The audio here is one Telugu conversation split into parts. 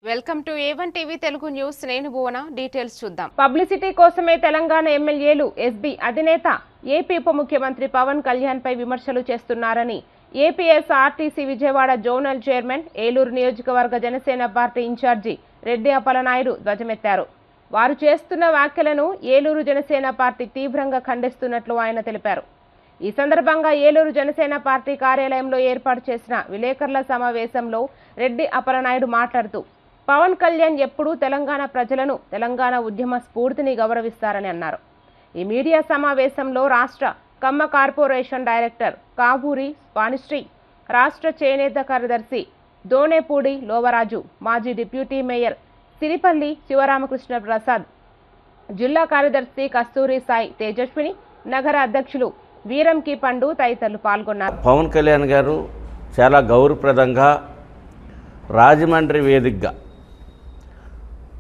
Welcome to A1 TV Telugu news. నేను భువన. డీటెయిల్స్ చూద్దాం. పబ్లిసిటీ కోసమే తెలంగాణ ఎమ్మెల్యేలు ఎస్బీ అధినేత ఏపీ ఉప ముఖ్యమంత్రి పవన్ కళ్యాణ్ పై విమర్శలు చేస్తున్నారని APSRTC Vijayawada zonal chairman, Eluru నియోజకవర్గ జనసేన పార్టీ ఇన్ఛార్జి రెడ్డి అప్పలనాయుడు ధ్వజమెత్తారు. వారు చేస్తున్న వ్యాఖ్యలను ఏలూరు జనసేన పార్టీ తీవ్రంగా ఖండిస్తున్నట్లు ఆయన తెలిపారు. ఈ సందర్భంగా ఏలూరు జనసేన పార్టీ కార్యాలయంలో ఏర్పాటు చేసిన విలేకరుల సమావేశంలో రెడ్డి అప్పలనాయుడు మాట్లాడుతూ, పవన్ కళ్యాణ్ ఎప్పుడూ తెలంగాణ ప్రజలను, తెలంగాణ ఉద్యమ స్ఫూర్తిని గౌరవిస్తారని అన్నారు. ఈ మీడియా సమావేశంలో రాష్ట్ర కమ్మ కార్పొరేషన్ డైరెక్టర్ కావూరి వాణిశ్రీ, రాష్ట్ర చేనేత కార్యదర్శి దోనేపూడి లోవరాజు, మాజీ డిప్యూటీ మేయర్ సిరిపల్లి శివరామకృష్ణ ప్రసాద్, జిల్లా కార్యదర్శి కస్తూరి సాయి తేజస్విని, నగర అధ్యక్షులు వీరంకి పండు తదితరులు పాల్గొన్నారు. పవన్ కళ్యాణ్ గారు చాలా గౌరవప్రదంగా రాజమండ్రి వేదికగా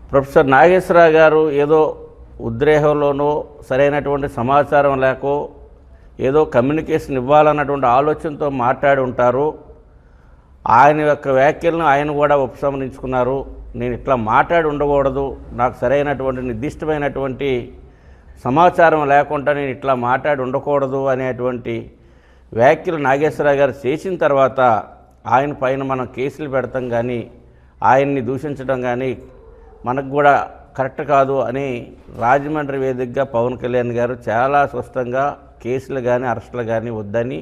ప్రొఫెసర్ నాగేశ్వరరావు గారు ఏదో ఉద్రేకంలోనో సరైనటువంటి సమాచారం లేకో ఏదో కమ్యూనికేషన్ ఇవ్వాలన్నటువంటి ఆలోచనతో మాట్లాడి ఉంటారు. ఆయన యొక్క వ్యాఖ్యలను ఆయన కూడా ఉపసంహరించుకున్నారు. నేను ఇట్లా మాట్లాడి ఉండకూడదు, నాకు సరైనటువంటి నిర్దిష్టమైనటువంటి సమాచారం లేకుండా నేను ఇట్లా మాట్లాడి ఉండకూడదు అనేటువంటి వ్యాఖ్యలు నాగేశ్వరరావు గారు చేసిన తర్వాత ఆయన పైన మనం కేసులు పెడతాం కానీ ఆయన్ని దూషించడం కానీ మనకు కూడా కరెక్ట్ కాదు అని రాజమండ్రి వేదికగా పవన్ కళ్యాణ్ గారు చాలా స్పష్టంగా కేసులు కానీ అరెస్టులు కానీ వద్దని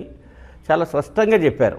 చాలా స్పష్టంగా చెప్పారు.